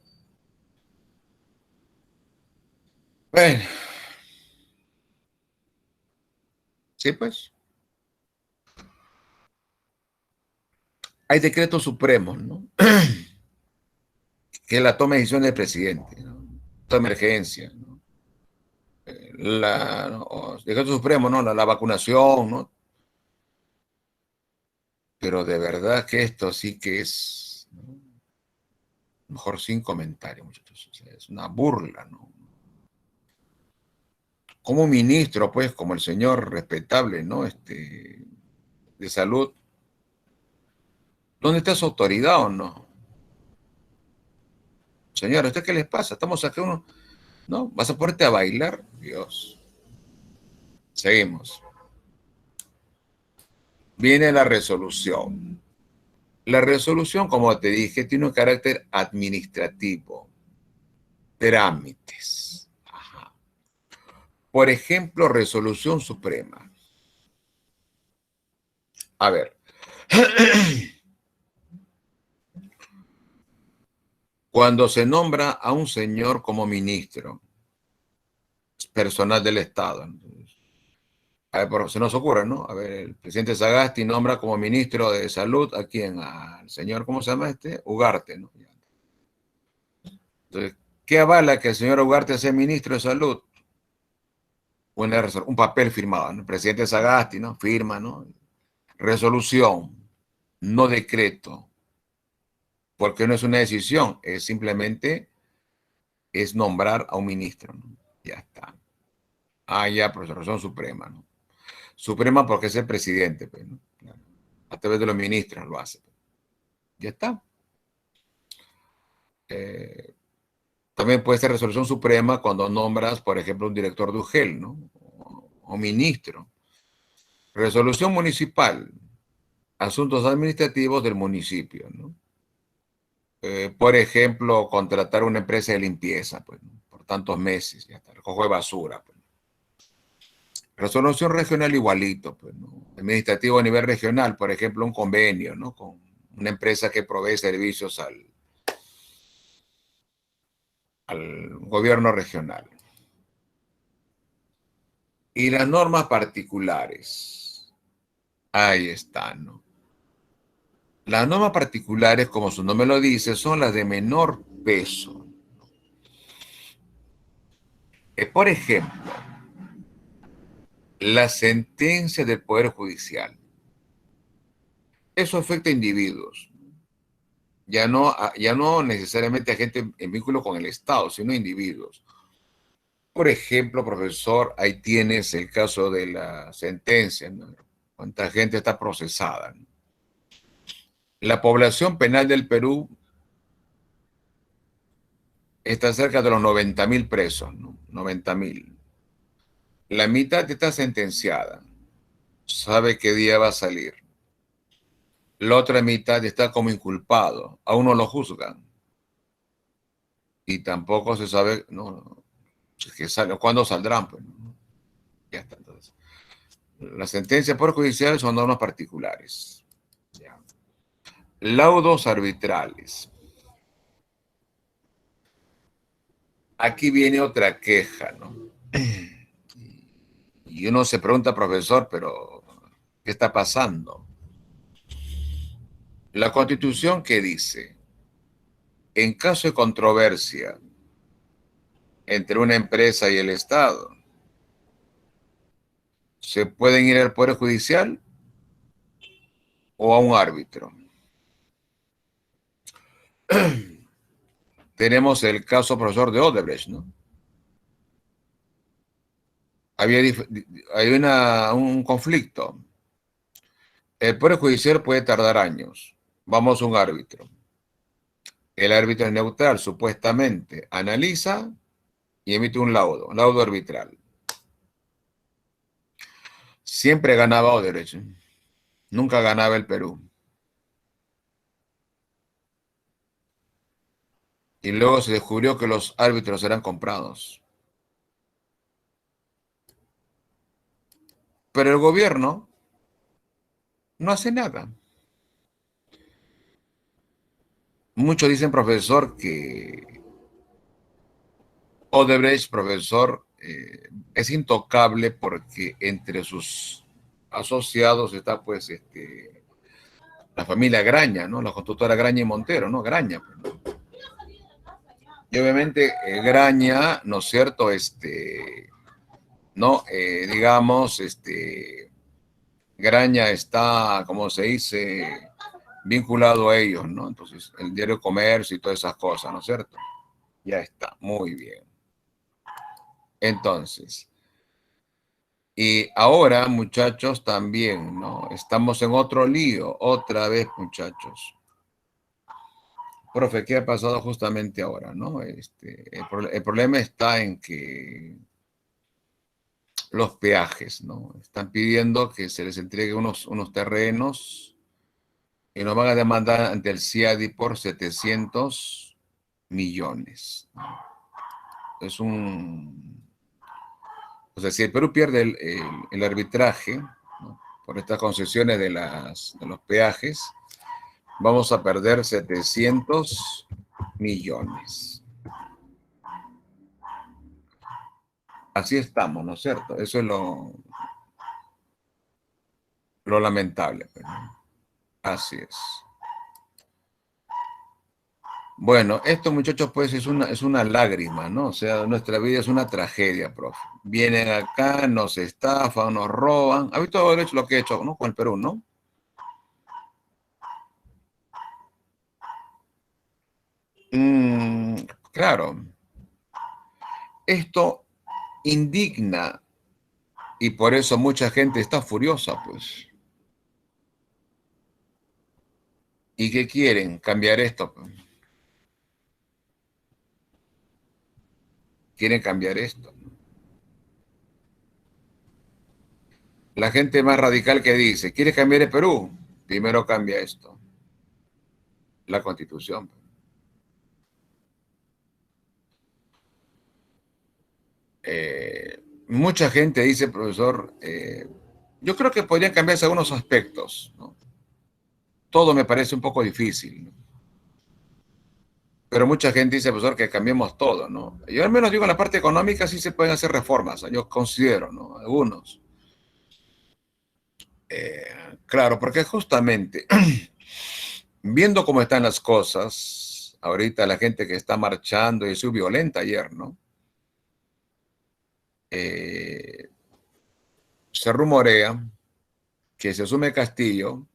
bueno, sí, pues. Hay decretos supremos, ¿no? Que la toma de decisión del presidente, ¿no? Esta emergencia, ¿no? No, decreto supremo, ¿no? La vacunación, ¿no? Pero de verdad que esto sí que es, ¿no? Mejor sin comentarios, muchachos. O sea, es una burla, ¿no? Como un ministro, pues, como el señor respetable, ¿no? De salud, ¿dónde está su autoridad o no? Señor, ¿a usted qué les pasa? Estamos aquí uno, ¿no? ¿Vas a ponerte a bailar? Dios. Seguimos. Viene la resolución. La resolución, como te dije, tiene un carácter administrativo. Trámites. Ajá. Por ejemplo, resolución suprema. A ver. Cuando se nombra a un señor como ministro personal del Estado, a ver, se nos ocurre, ¿no? A ver, el presidente Sagasti nombra como ministro de Salud a quién, al señor, ¿cómo se llama este? Ugarte, ¿no? Entonces, ¿qué avala que el señor Ugarte sea ministro de Salud? Un papel firmado, ¿no? El presidente Sagasti, ¿no? Firma, ¿no? Resolución, no decreto, porque no es una decisión, es simplemente es nombrar a un ministro, ¿no? Ya está. Ah, ya, por resolución suprema, ¿no? Suprema porque es el presidente, pues, ¿no? A través de los ministros lo hace. Ya está. Eh, También puede ser resolución suprema cuando nombras, por ejemplo, un director de UGEL, ¿no? O ministro. Resolución municipal, asuntos administrativos del municipio, ¿no? Por ejemplo, contratar una empresa de limpieza, pues, ¿no? Por tantos meses, ya está, recojo de basura, pues. Resolución regional igualito, pues, ¿no? Administrativo a nivel regional, por ejemplo, un convenio, ¿no? Con una empresa que provee servicios al gobierno regional. Y las normas particulares, ahí están, ¿no? Las normas particulares, como su nombre lo dice, son las de menor peso. Por ejemplo, la sentencia del Poder Judicial. Eso afecta a individuos. Ya no necesariamente a gente en vínculo con el Estado, sino a individuos. Por ejemplo, profesor, ahí tienes el caso de la sentencia, ¿no? ¿Cuánta gente está procesada, ¿no? La población penal del Perú está cerca de los 90.000 presos, ¿no? 90.000. La mitad está sentenciada, sabe qué día va a salir. La otra mitad está como inculpado, aún no lo juzgan. Y tampoco se sabe, no, cuándo saldrán, pues, ¿no? Ya está, entonces. Las sentencias por judiciales son normas particulares. Ya. Laudos arbitrales. Aquí viene otra queja, ¿no? Y uno se pregunta, profesor, pero ¿qué está pasando? La Constitución, ¿qué dice? En caso de controversia entre una empresa y el Estado, se pueden ir al Poder Judicial o a un árbitro. Tenemos el caso, profesor, de Odebrecht, ¿no? Hay un conflicto. El Poder Judicial puede tardar años. Vamos a un árbitro. El árbitro es neutral, supuestamente. Analiza y emite un laudo arbitral. Siempre ganaba Odebrecht, ¿eh? Nunca ganaba el Perú. Y luego se descubrió que los árbitros eran comprados. Pero el gobierno no hace nada. Muchos dicen, profesor, que Odebrecht, profesor, es intocable porque entre sus asociados está pues la familia Graña, ¿no? La constructora Graña y Montero, ¿no? Graña. Pues, ¿no? Y obviamente Graña, ¿no es cierto? ¿No? Digamos, Graña está, como se dice, vinculado a ellos, ¿no? Entonces, el diario Comercio y todas esas cosas, ¿no es cierto? Ya está, muy bien. Entonces, y ahora, muchachos, también, ¿no? Estamos en otro lío, otra vez, muchachos. Profe, ¿qué ha pasado justamente ahora, no? El problema está en que los peajes, ¿no? Están pidiendo que se les entregue unos terrenos y nos van a demandar ante el CIADI por 700 millones. ¿No? Es un... O sea, si el Perú pierde el arbitraje, ¿no? Por estas concesiones de los peajes, vamos a perder 700 millones. Así estamos, ¿no es cierto? Eso es lo lamentable. Pero, ¿no? Así es. Bueno, esto, muchachos, pues es una lágrima, ¿no? O sea, nuestra vida es una tragedia, profe. Vienen acá, nos estafan, nos roban. ¿Ha visto haber hecho lo que he hecho, ¿no? Con el Perú, ¿no? Mm, claro. Esto indigna y por eso mucha gente está furiosa, pues. ¿Y qué quieren? Cambiar esto, pues. Quieren cambiar esto. La gente más radical que dice, ¿quieres cambiar el Perú? Primero cambia esto, la Constitución. Mucha gente dice, profesor, yo creo que podrían cambiarse algunos aspectos, ¿no? Todo me parece un poco difícil, ¿no? Pero mucha gente dice, profesor, que cambiemos todo, ¿no? Yo al menos digo, en la parte económica sí se pueden hacer reformas, ¿no? Yo considero, ¿no? Algunos. Claro, porque justamente viendo cómo están las cosas, ahorita la gente que está marchando y es violenta ayer, ¿no? Eh, Se rumorea que se asume Castillo,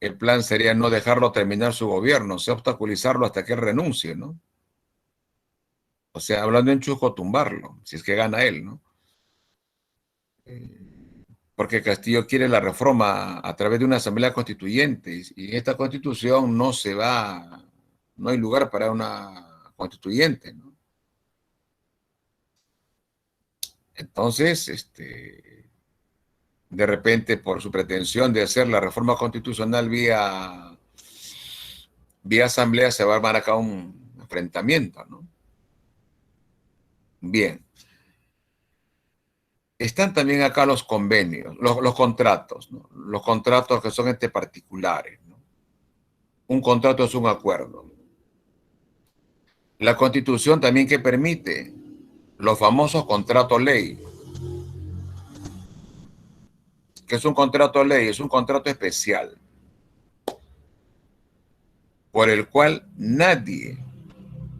el plan sería no dejarlo terminar su gobierno, o sea, obstaculizarlo hasta que él renuncie, ¿no? O sea, hablando en chujo, tumbarlo, si es que gana él, ¿no? Porque Castillo quiere la reforma a través de una asamblea constituyente y en esta constitución no se va, no hay lugar para una constituyente, ¿no? Entonces, de repente, por su pretensión de hacer la reforma constitucional vía asamblea, se va a armar acá un enfrentamiento, ¿no? Bien. Están también acá los convenios, los contratos, ¿no? Los contratos que son entre particulares, ¿no? Un contrato es un acuerdo. La Constitución también que permite los famosos contratos ley. ¿Qué es un contrato ley? Es un contrato especial por el cual nadie,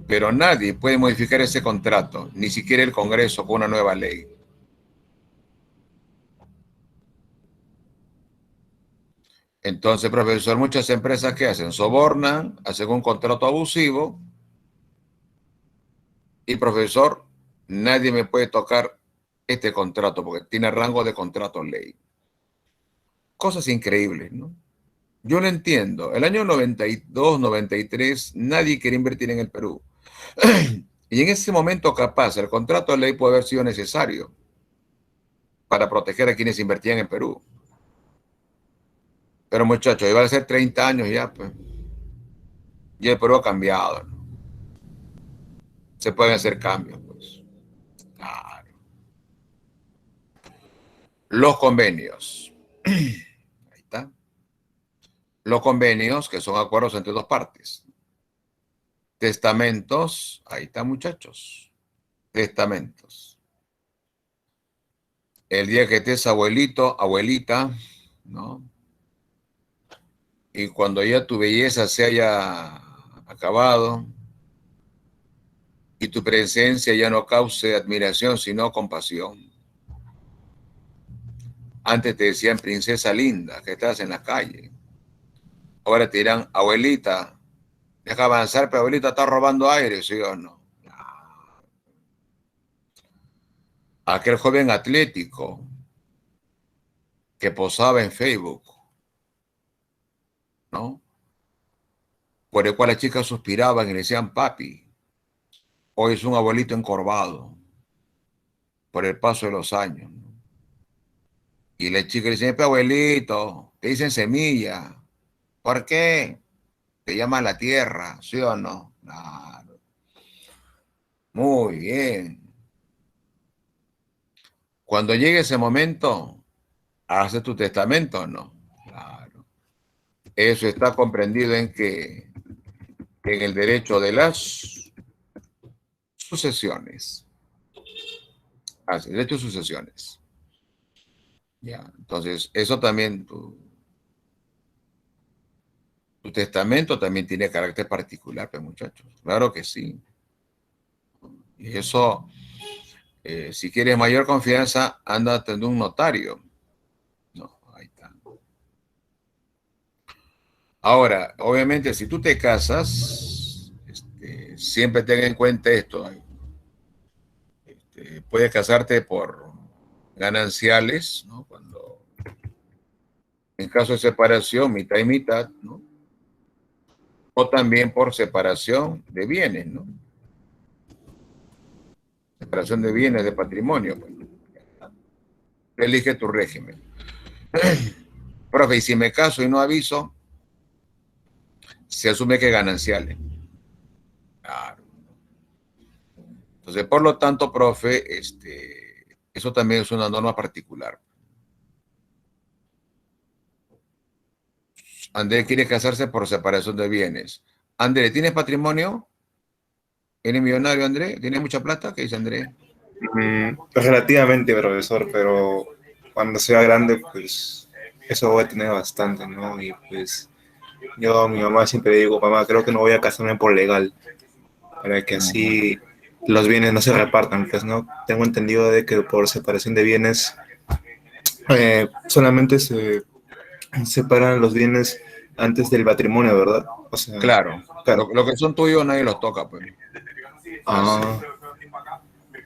pero nadie puede modificar ese contrato, ni siquiera el Congreso con una nueva ley. Entonces, profesor, muchas empresas que hacen sobornan, hacen un contrato abusivo y profesor, nadie me puede tocar este contrato porque tiene rango de contrato ley. Cosas increíbles, ¿no? Yo lo entiendo. El año 92, 93, nadie quería invertir en el Perú. Y en ese momento capaz el contrato de ley puede haber sido necesario para proteger a quienes invertían en Perú. Pero muchachos, iba a ser 30 años ya, pues. Y el Perú ha cambiado, ¿no? Se pueden hacer cambios, pues. Claro. Los convenios. Ahí está. Los convenios, que son acuerdos entre dos partes. Testamentos. Ahí está, muchachos. Testamentos. El día que estés abuelito, abuelita, ¿no? Y cuando ya tu belleza se haya acabado y tu presencia ya no cause admiración, sino compasión. Antes te decían princesa linda, que estás en la calle. Ahora te dirán, abuelita, deja avanzar, pero abuelita está robando aire, ¿sí o no? Aquel joven atlético que posaba en Facebook, ¿no? Por el cual las chicas suspiraban y le decían papi. Hoy es un abuelito encorvado por el paso de los años, ¿no? Y la chica le dice, abuelito, te dicen semilla. ¿Por qué? Te llama la tierra, ¿sí o no? Claro. Muy bien. Cuando llegue ese momento, ¿haces tu testamento o no? Claro. Eso está comprendido en el derecho de las sucesiones. Así, derecho de sucesiones. Ya, entonces, eso también, tu testamento también tiene carácter particular, pues, muchachos. Claro que sí. Y eso, si quieres mayor confianza, anda a tener un notario. No, ahí está. Ahora, obviamente, si tú te casas, siempre ten en cuenta esto. Puedes casarte por gananciales, ¿no? Cuando, en caso de separación, mitad y mitad, ¿no? O también por separación de bienes, ¿no? Separación de bienes, de patrimonio. Pues. Elige tu régimen. Profe, y si me caso y no aviso, se asume que gananciales. Claro. Entonces, por lo tanto, profe, eso también es una norma particular. André quiere casarse por separación de bienes. André, ¿tienes patrimonio? ¿Eres millonario, André? ¿Tienes mucha plata? ¿Qué dice André? Relativamente, profesor, pero cuando sea grande, pues eso voy a tener bastante, ¿no? Y pues yo a mi mamá siempre le digo, mamá, creo que no voy a casarme por legal, para que así los bienes no se repartan, pues, ¿no? Tengo entendido de que por separación de bienes solamente se separan los bienes antes del matrimonio, ¿verdad? O sea, Claro. claro. Lo que son tuyos nadie los toca, pues. Así,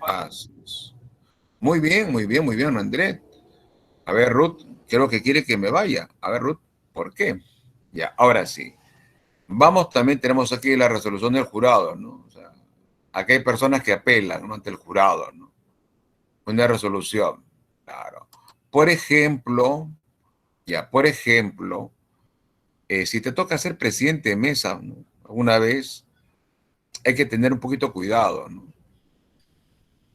Ah, así es. Muy bien, muy bien, muy bien, André. A ver, Ruth, creo que quiere que me vaya. A ver, Ruth, ¿por qué? Ya, ahora sí. Vamos, también tenemos aquí la resolución del jurado, ¿no? O sea, aquí hay personas que apelan, ¿no? Ante el jurado, ¿no? Una resolución, claro. Por ejemplo, si te toca ser presidente de mesa, ¿no? Alguna vez, hay que tener un poquito cuidado, ¿no?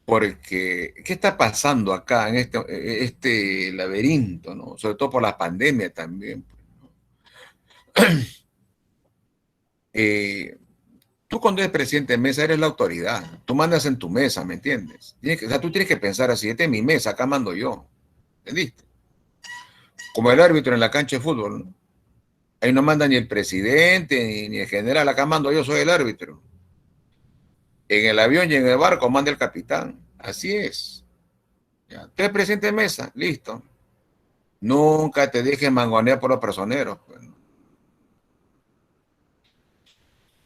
Porque, ¿qué está pasando acá en este laberinto, ¿no? Sobre todo por la pandemia también. Eh, Tú cuando eres presidente de mesa eres la autoridad. Tú mandas en tu mesa, ¿me entiendes? O sea, tú tienes que pensar así, esta es mi mesa, acá mando yo. ¿Entendiste? Como el árbitro en la cancha de fútbol, ¿no? Ahí no manda ni el presidente ni el general, acá mando yo, soy el árbitro. En el avión y en el barco manda el capitán. Así es. Ya. Tú eres presidente de mesa, listo. Nunca te dejes mangonear por los personeros. Pues, ¿no?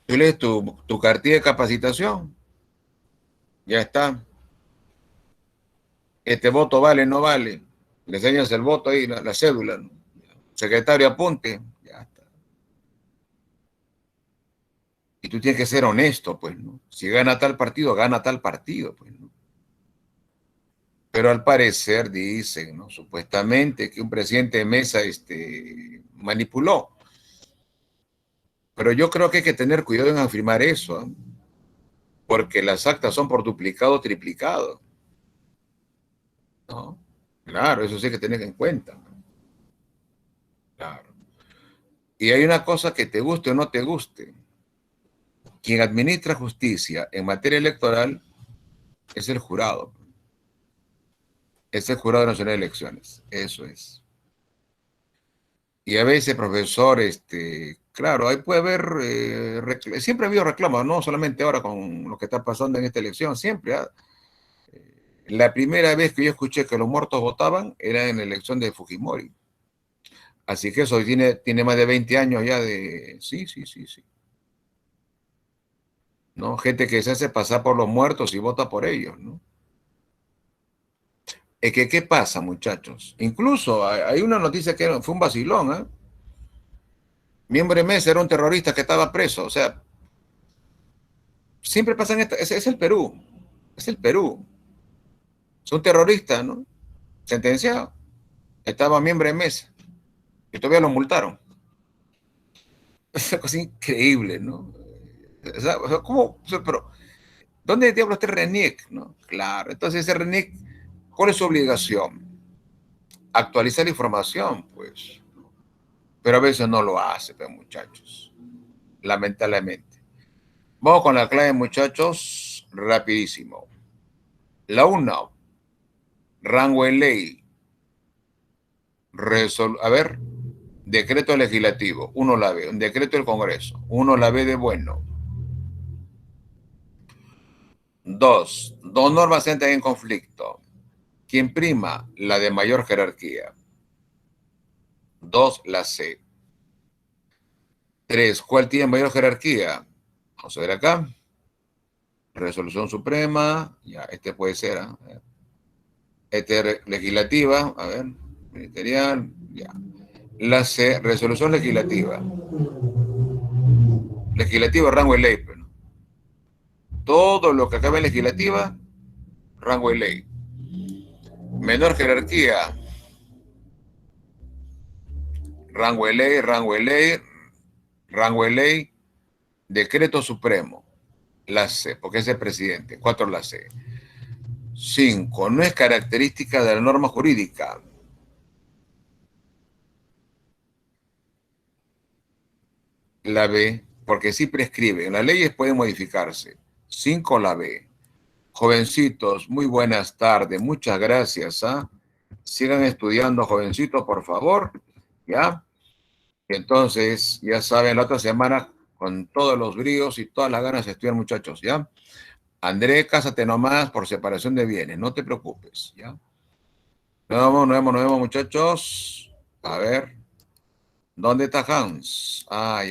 Tú lees tu cartilla de capacitación, ya está. Este voto vale, no vale. Le enseñas el voto ahí, la cédula, ¿no? Secretario, apunte, ya está. Y tú tienes que ser honesto, pues, ¿no? Si gana tal partido, pues, ¿no? Pero al parecer dicen, ¿no? Supuestamente que un presidente de mesa manipuló. Pero yo creo que hay que tener cuidado en afirmar eso, ¿eh? Porque las actas son por duplicado o triplicado, ¿no? Claro, eso sí hay que tener en cuenta, ¿no? Claro. Y hay una cosa que te guste o no te guste. Quien administra justicia en materia electoral es el jurado. Es el Jurado Nacional de Elecciones. Eso es. Y a veces, profesor, claro, ahí puede haber, siempre ha habido reclamos, no solamente ahora con lo que está pasando en esta elección, siempre. La primera vez que yo escuché que los muertos votaban era en la elección de Fujimori. Así que eso tiene más de 20 años ya de... Sí, sí, sí, sí. ¿No? Gente que se hace pasar por los muertos y vota por ellos, ¿no? Es que, ¿qué pasa, muchachos? Incluso hay una noticia que fue un vacilón, ¿eh? Miembro de Mesa era un terrorista que estaba preso. O sea, siempre pasa en esta... Es el Perú. Es el Perú. Es un terrorista, ¿no? Sentenciado. Estaba miembro de Mesa. Y todavía lo multaron. Es una cosa increíble, ¿no? O sea, ¿cómo? O sea, pero, ¿dónde diablos está el RENIEC? ¿No? Claro, entonces ese RENIEC, ¿cuál es su obligación? Actualizar la información, pues. Pero a veces no lo hace, pues, muchachos. Lamentablemente. Vamos con la clave, muchachos, rapidísimo. La 1, rango en ley. A ver, decreto legislativo, uno la ve. Un decreto del Congreso, uno la ve de bueno. Dos normas entran en conflicto. ¿Quién prima? La de mayor jerarquía. 2, la C. 3, ¿cuál tiene mayor jerarquía? Vamos a ver acá. Resolución Suprema. Ya, puede ser. Legislativa. A ver. Ministerial. Ya. La C, resolución legislativa. Legislativa, rango de ley. Pero todo lo que acabe en legislativa, rango de ley. Menor jerarquía. Rango de ley, rango de ley, rango de ley, decreto supremo, la C, porque es el presidente. 4, la C. 5, no es característica de la norma jurídica. La B, porque sí prescribe. Las leyes pueden modificarse. 5, la B. Jovencitos, muy buenas tardes. Muchas gracias. Sigan estudiando, jovencitos, por favor. ¿Ya? Entonces, ya saben, la otra semana, con todos los bríos y todas las ganas de estudiar, muchachos. ¿Ya? André, cásate nomás por separación de bienes. No te preocupes. ¿Ya? Nos vemos, muchachos. A ver. ¿Dónde está Hans? Ah,